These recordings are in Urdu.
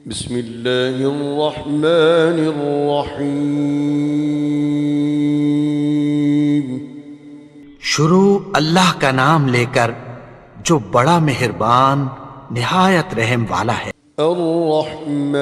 بسم اللہ الرحمن الرحیم۔ شروع اللہ کا نام لے کر جو بڑا مہربان نہایت رحم والا ہے۔ الرحمن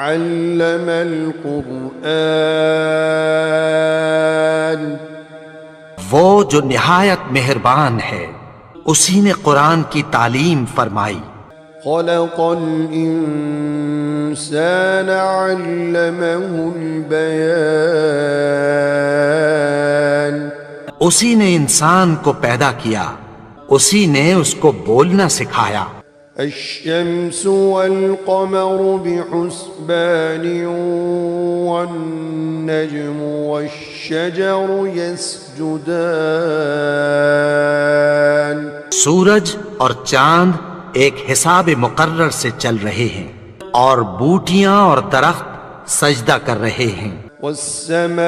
علم القرآن، وہ جو نہایت مہربان ہے اسی نے قرآن کی تعلیم فرمائی۔ خلق الانسان علمہ البیان، اسی نے انسان کو پیدا کیا، اسی نے اس کو بولنا سکھایا۔ الشمس والقمر بحسبان والنجم والشجر يسجدان، سورج اور چاند ایک حساب مقرر سے چل رہے ہیں اور بوٹیاں اور درخت سجدہ کر رہے ہیں۔ والسماء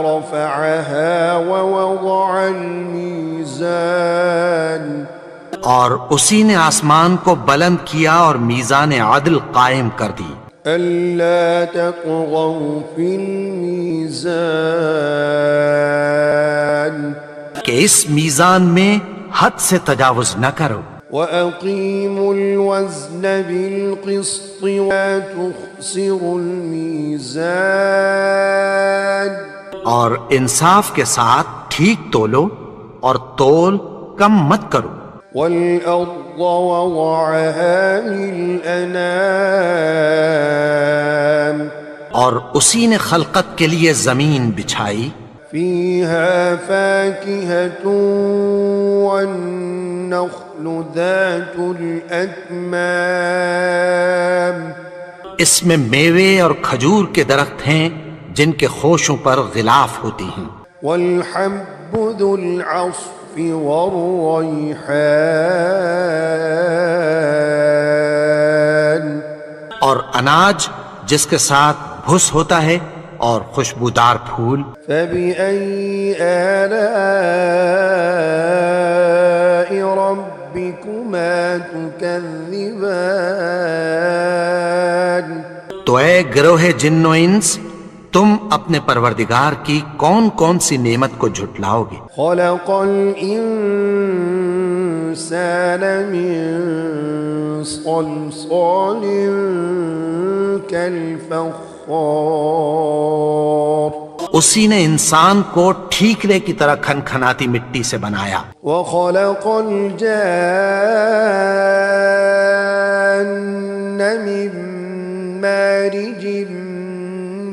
رفعها ووضع الميزان، اور اسی نے آسمان کو بلند کیا اور میزان عدل قائم کر دی۔ ألا تطغوا في الميزان، کہ اس میزان میں حد سے تجاوز نہ کرو۔ وأقيموا الوزن بالقسط ولا تخسروا الميزان، اور انصاف کے ساتھ ٹھیک تولو اور تول کم مت کرو۔ والأرض وضعها للأنام، اور اسی نے خلقت کے لیے زمین بچھائی، فيها فاكهة والنخل ذات الأكمام، اس میں میوے اور کھجور کے درخت ہیں جن کے خوشوں پر غلاف ہوتی ہیں، والحب ذو العصف والريحان، اور اناج جس کے ساتھ بھس ہوتا ہے اور خوشبودار پھول۔ فبأي آلاء ربكما تكذبان، تو اے گروہ جن و انس، تم اپنے پروردگار کی کون کون سی نعمت کو جھٹلاؤ گے؟ خلق الإنسان من صلصال كالفخار، اسی نے انسان کو ٹھیکرے کی طرح کھنکھناتی مٹی سے بنایا۔ وخلق الجان من مارج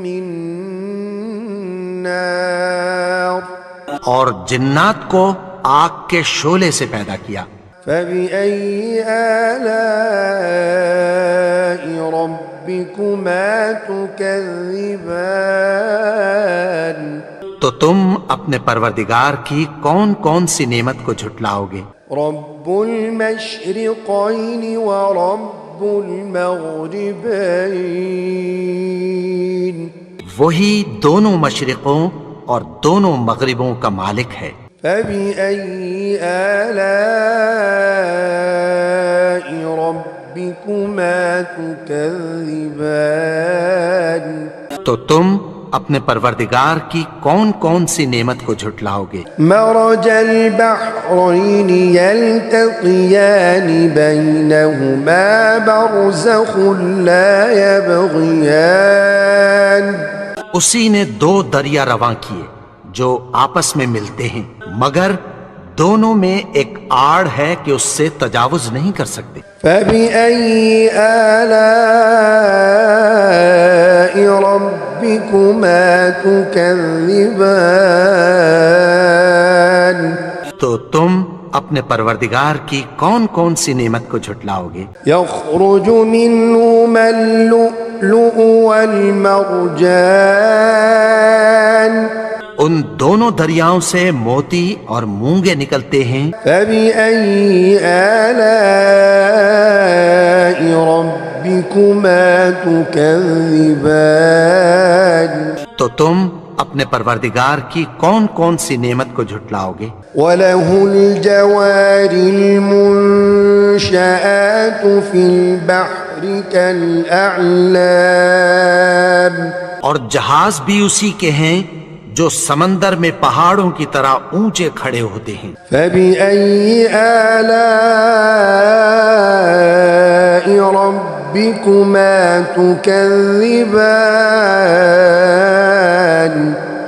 من نار، اور جنات کو آگ کے شعلے سے پیدا کیا۔ فبأي آلاء ربكما تكذبان، تو تم اپنے پروردگار کی کون کون سی نعمت کو جھٹلاؤ گے؟ رب المشرقين ورب المغربين، وہی دونوں مشرقوں اور دونوں مغربوں کا مالک ہے۔ فبأي آلاء ربكما تكذبان، تو تم اپنے پروردگار کی کون کون سی نعمت کو جھٹلاؤ گے؟ مرج البحرين يلتقيان بينهما برزخ لا يبغيان، اسی نے دو دریا رواں کیے جو آپس میں ملتے ہیں، مگر دونوں میں ایک آڑ ہے کہ اس سے تجاوز نہیں کر سکتے۔ فبأي آلاء ربكما تكذبان، تو تم اپنے پروردگار کی کون کون سی نعمت کو جھٹلاؤ گے؟ يخرج منهما اللؤلؤ والمرجان، ان دونوں دریاؤں سے موتی اور مونگے نکلتے ہیں۔ فبأي آلاء ربكما تكذبان، تو تم اپنے پروردگار کی کون کون سی نعمت کو جھٹلاؤ گے؟ وَلَهُ الْجَوَارِ الْمُنشَآتُ فِي الْبَحْرِ كَالْأَعْلَامِ، اور جہاز بھی اسی کے ہیں جو سمندر میں پہاڑوں کی طرح اونچے کھڑے ہوتے ہیں۔ فَبِأَيِّ آلَاءِ رَبِّكُمَا تُكَذِّبَانِ،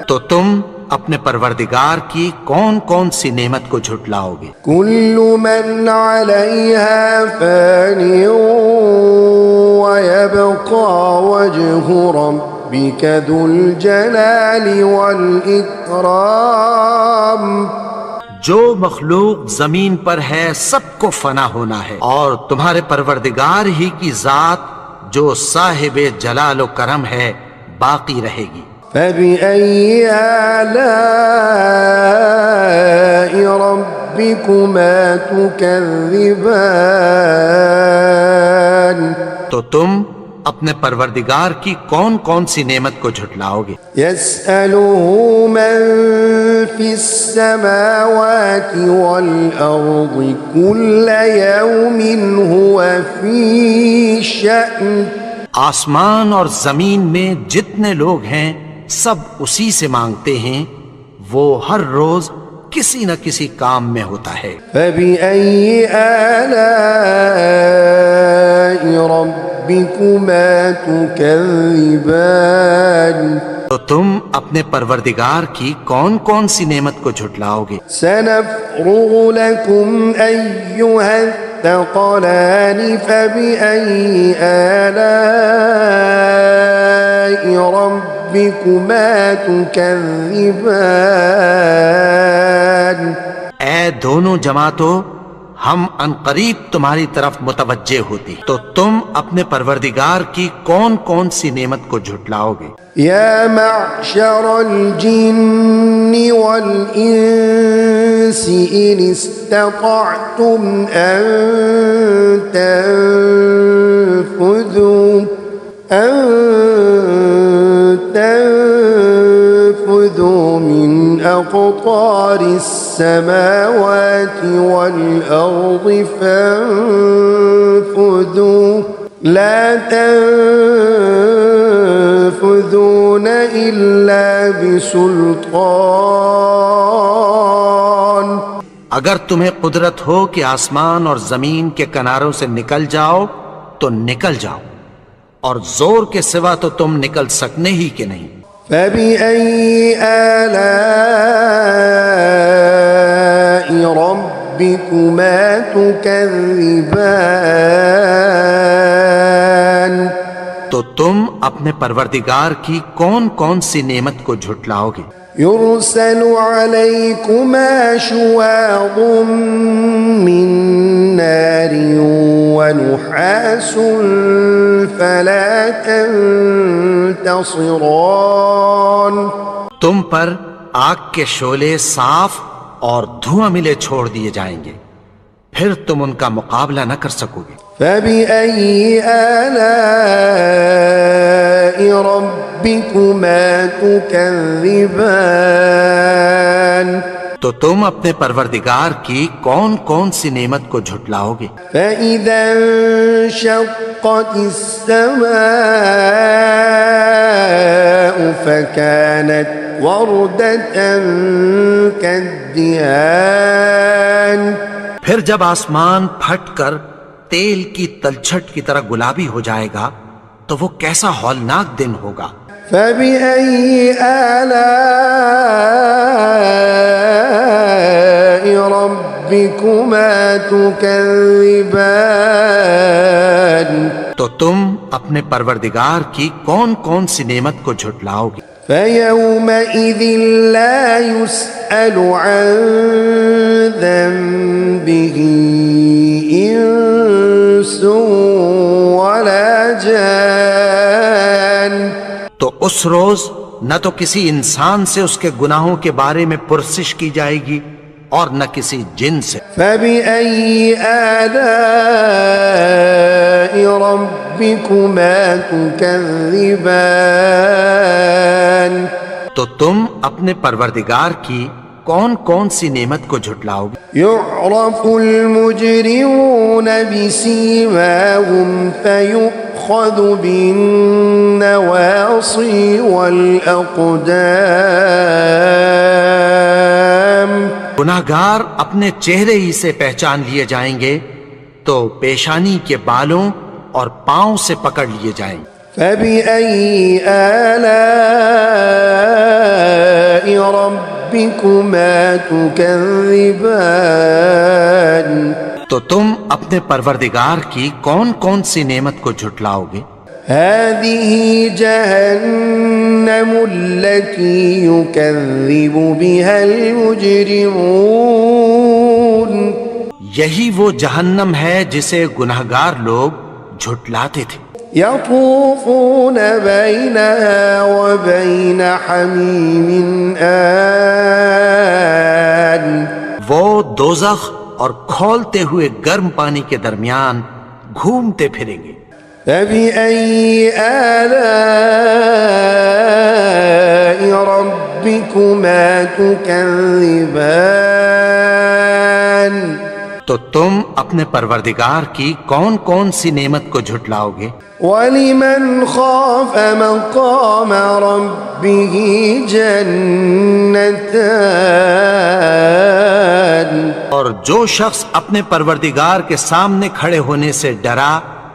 تو تم اپنے پروردگار کی کون کون سی نعمت کو جھٹلاؤ گے؟ كُلُّ مَنْ عَلَيْهَا فَانٍ وَيَبْقَى وَجْهُ رَبِّكَ ذُو الْجَلَالِ وَالْإِكْرَامِ۔ جو مخلوق زمین پر ہے سب کو فنا ہونا ہے، اور تمہارے پروردگار ہی کی ذات جو صاحب جلال و کرم ہے باقی رہے گی۔ فَبِأَيِّ آلَاءِ رَبِّكُمَا تُكَذِّبَانِ، تو تم اپنے پروردگار کی کون کون سی نعمت کو جھٹلاؤ گے؟ يَسْأَلُهُ مَن فِي السَّمَاوَاتِ وَالْأَرْضِ كُلَّ يَوْمٍ هُوَ فِي شَأْنٍ۔ آسمان اور زمین میں جتنے لوگ ہیں سب اسی سے مانگتے ہیں، وہ ہر روز کسی نہ کسی کام میں ہوتا ہے۔ فَبِأَيِّ آلَاءِ رَبِّكُمَا تُكَذِّبَانِ، تو تم اپنے پروردگار کی کون کون سی نعمت کو جھٹلاؤ گے؟ سَنَفْرُغُ لَكُمْ أَيُّهَ الثَّقَلَانِ فَبِأَيِّ آلَاءِ رَبِّكُمَا تُكَذِّبَانِ۔ اے دونوں جماعتوں، ہم عنقریب تمہاری طرف متوجہ ہوتے، تو تم اپنے پروردگار کی کون کون سی نعمت کو جھٹلاؤ گے؟ يا معشر الجن والإنس إن استطعتم أن تنفذوا من أقطار السماوات والأرض فانفذوا لا تنفذون إلا بسلطان۔ اگر تمہیں قدرت ہو کہ آسمان اور زمین کے کناروں سے نکل جاؤ تو نکل جاؤ، اور زور کے سوا تو تم نکل سکنے ہی کہ نہیں۔ فَبِأَيِّ آلَاءِ رَبِّكُمَا تُكَذِّبَانِ، تو تم اپنے پروردگار کی کون کون سی نعمت کو جھٹلاؤ گے؟ يُرْسَلُ عَلَيْكُمَا شُوَاظٌ مِّن نَّارٍ وَنُحَاسٌ فَلَا تَنتَصِرَانِ، تم پر آگ کے شعلے صاف اور دھواں ملے چھوڑ دیے جائیں گے، پھر تم ان کا مقابلہ نہ کر سکو گے۔ فَبِأَيِّ آلَاءِ رَبِّكُمَا تُكَذِّبَانِ، تو تم اپنے پروردگار کی کون کون سی نعمت کو جھٹلاؤ گے؟ فَإِذَا انشَقَّتِ السَّمَاءُ فَكَانَتْ وَرْدَةً كَالدِّهَانِ، پھر جب آسمان پھٹ کر تیل کی تلچھٹ کی طرح گلابی ہو جائے گا تو وہ کیسا ہولناک دن ہوگا۔ فَبِأَيِّ آلَاءِ رَبِّكُمَا تُكَذِّبَانِ، تو تم اپنے پروردگار کی کون کون سی نعمت کو جھٹلاؤ گے؟ فَيَوْمَئِذٍ لَا يُسْأَلُ عَن ذَنبِهِ إِنسٌ وَلَا جَانٌ، تو اس روز نہ تو کسی انسان سے اس کے گناہوں کے بارے میں پرسش کی جائے گی اور نہ کسی جن سے۔ فَبِأَيِّ آلَاءِ رَبِّكُمَا تُكَذِّبَانِ، تو تم اپنے پروردگار کی کون کون سی نعمت کو جھٹلاؤ گے؟ يعرف المجرمون بسيماهم فيؤخذ بالنواصي والأقدام گناہگار اپنے چہرے ہی سے پہچان لیے جائیں گے تو پیشانی کے بالوں اور پاؤں سے پکڑ لیے جائیں گے۔ فبأي آلاء ربكما تكذبان تو تم اپنے پروردگار کی کون کون سی نعمت کو جھٹلاؤ گے؟ هذه جهنم التي يكذب بها المجرمون یہی وہ جہنم ہے جسے گناہگار لوگ جھٹلاتے تھے۔ يطوفون بينها وبين حميم آن وہ دوزخ اور کھولتے ہوئے گرم پانی کے درمیان گھومتے پھریں گے۔ فبأي آلاء ربكما تكذبان تو تم اپنے پروردگار کی کون کون سی نعمت کو جھٹلاؤ گے؟ ولمن خاف مقام ربه جنتان اور جو شخص اپنے پروردگار کے سامنے کھڑے ہونے سے ڈرا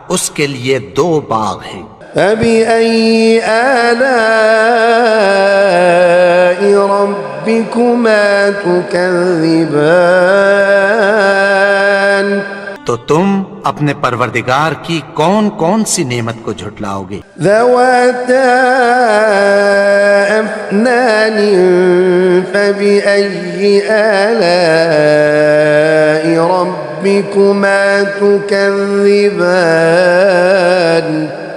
اس کے لیے دو باغ ہیں۔ فبأي آلاء ربكما تكذبان تو تم اپنے پروردگار کی کون کون سی نعمت کو جھٹلاؤ گے؟ ذواتا أفنان فبأي آلاء ربكما تكذبان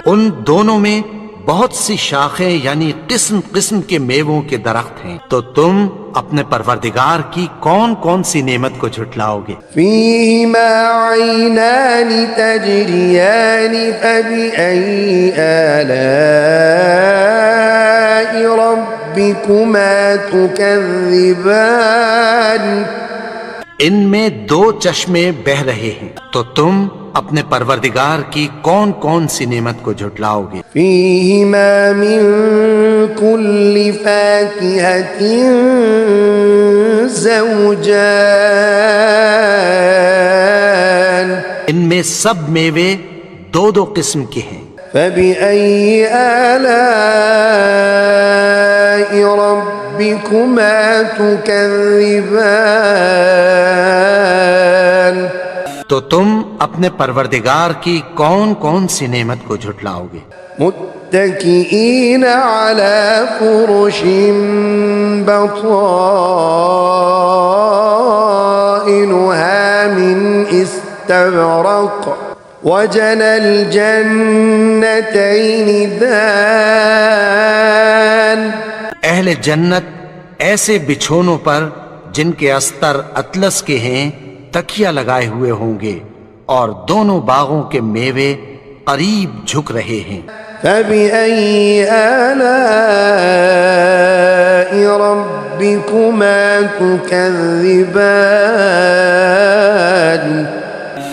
ان دونوں میں بہت سی شاخیں یعنی قسم قسم کے میووں کے درخت ہیں، تو تم اپنے پروردگار کی کون کون سی نعمت کو جھٹلاؤ گے؟ فيهما عينان تجريان فبأي آلاء ربكما تكذبان ان میں دو چشمے بہہ رہے ہیں، تو تم اپنے پروردگار کی کون کون سی نعمت کو جھٹلاؤ گے؟ فيهما من كل فاكهة زوجان ان میں سب میوے دو دو قسم کے ہیں۔ فبأي آلاء ربكما تكذبان تو تم اپنے پروردگار کی کون کون سی نعمت کو جھٹلاؤ گے؟ متكئين على فرش بطائنها من استبرق وجنى الجنتين دان اہل جنت ایسے بچھونوں پر جن کے استر اطلس کے ہیں تکیہ لگائے ہوئے ہوں گے اور دونوں باغوں کے میوے قریب جھک رہے ہیں۔ فبأي آلاء ربكما تكذبان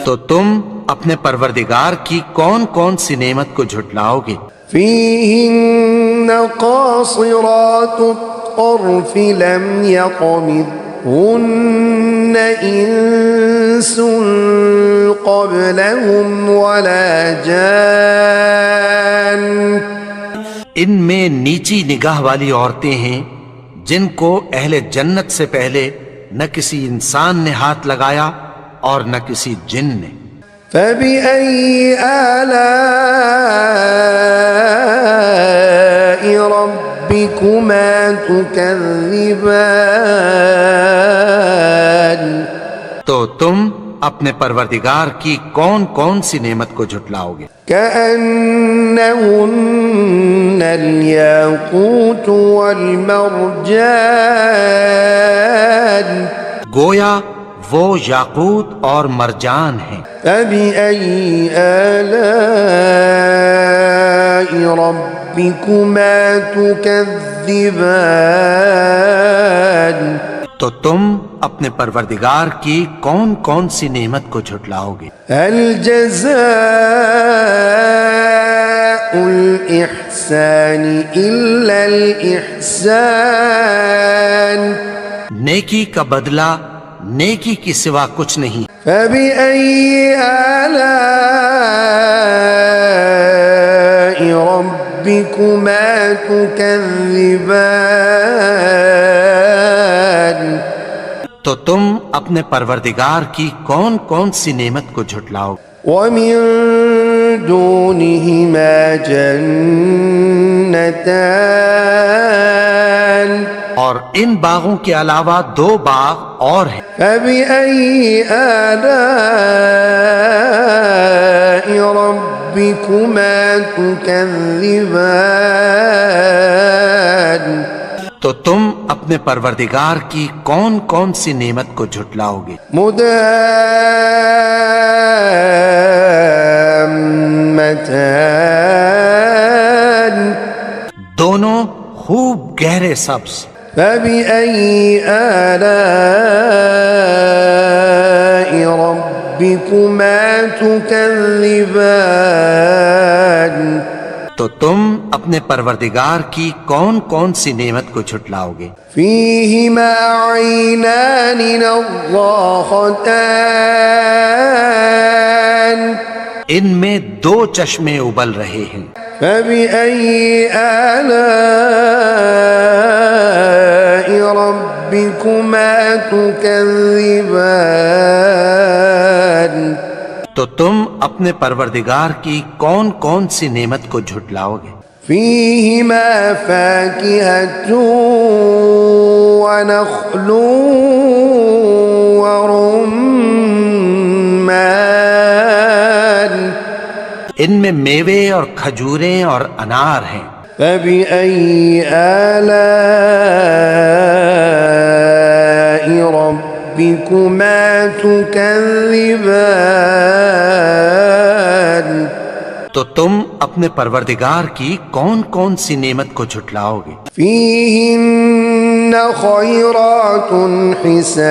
تو تم اپنے پروردگار کی کون کون سی نعمت کو جھٹلاؤ گے؟ فيهن قاصرات الطرف لم يطمثهن إنس قبلهم ولا جان ان میں نیچی نگاہ والی عورتیں ہیں جن کو اہل جنت سے پہلے نہ کسی انسان نے ہاتھ لگایا اور نہ کسی جن نے۔ فبأي آلاء ربكما تكذبان تو تم اپنے پروردگار کی کون کون سی نعمت کو جھٹلاؤ گے؟ كأنهن الياقوت والمرجان گویا وہ یاقوت اور مرجان ہیں۔ فبأي آلاء ربكما تكذبان تكذبان تو تم اپنے پروردگار کی کون کون سی نعمت کو جھٹلاؤ گے؟ هل جزاء الإحسان إلا الإحسان نیکی کا بدلہ نیکی کی سوا کچھ نہیں۔ فبأي آلاء ربكما تكذبان تو تم اپنے پروردگار کی کون کون سی نعمت کو جھٹلاؤ؟ ومن دونهما جنتان اور ان باغوں کے علاوہ دو باغ اور ہیں۔ فبأي آلاء ربكما تكذبان تو تم اپنے پروردگار کی کون کون سی نعمت کو جھٹلاؤ گے؟ مدهامتان دونوں خوب گہرے سبز۔ فبأي آلاء ربكما تكذبان تو تم اپنے پروردگار کی کون کون سی نعمت کو جھٹلاؤ گے؟ فيهما عينان نضاختان ان میں دو چشمے ابل رہے ہیں۔ فبأي آلاء ربكما تكذبان تو تم اپنے پروردگار کی کون کون سی نعمت کو جھٹلاؤ گے؟ فيهما فاكهة ونخل ورمان ان میں میوے اور کھجوریں اور انار ہیں۔ فبأي آلاء ربكما تكذبان تو تم اپنے پروردگار کی کون کون سی نعمت کو جھٹلاؤ گے؟ فيهن خيرات حسان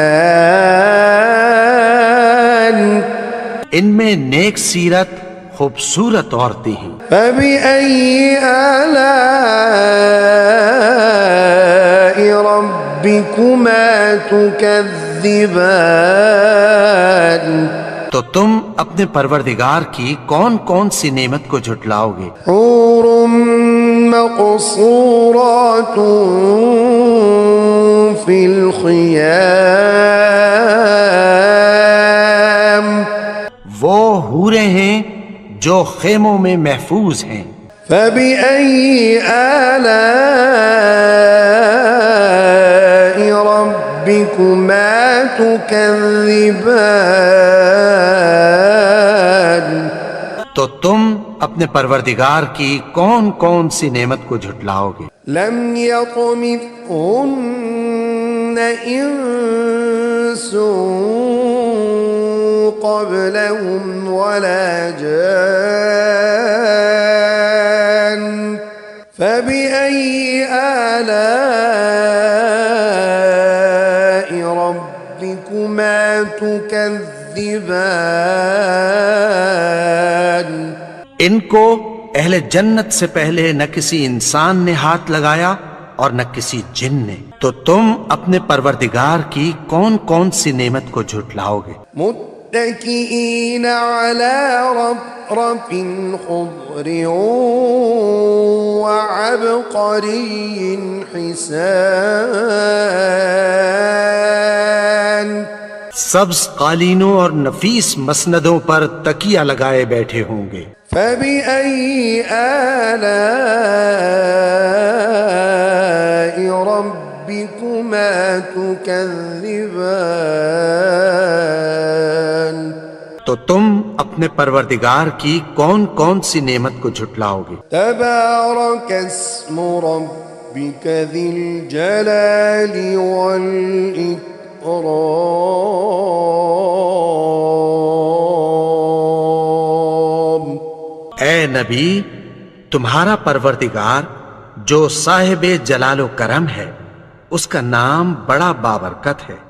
ان میں نیک سیرت خوبصورت عورتیں ہیں۔ فبأي آلاء ربكما تكذبان تو تم اپنے پروردگار کی کون کون سی نعمت کو جھٹلاؤ گے؟ حور مقصورات في الخيام وہ حوریں ہیں جو خیموں میں محفوظ ہیں۔ فبأي آلاء ربكما تكذبان تو تم اپنے پروردگار کی کون کون سی نعمت کو جھٹلاؤ گے؟ لم يطمثهن انس قبلهم ولا جان فبأي آلاء ربكما تكذبان ان کو اہل جنت سے پہلے نہ کسی انسان نے ہاتھ لگایا اور نہ کسی جن نے، تو تم اپنے پروردگار کی کون کون سی نعمت کو جھٹلاؤ گے؟ متكئين على رفرف خضر وعبقري حسان سبز قالینوں اور نفیس مسندوں پر تکیہ لگائے بیٹھے ہوں گے۔ فبأي آلاء ربكما تكذبان تو تم اپنے پروردگار کی کون کون سی نعمت کو جھٹلاؤ گے؟ تبارك اسم ربك ذي الجلال والإكرام اے نبی، تمہارا پروردگار جو صاحب جلال و کرم ہے، اس کا نام بڑا بابرکت ہے۔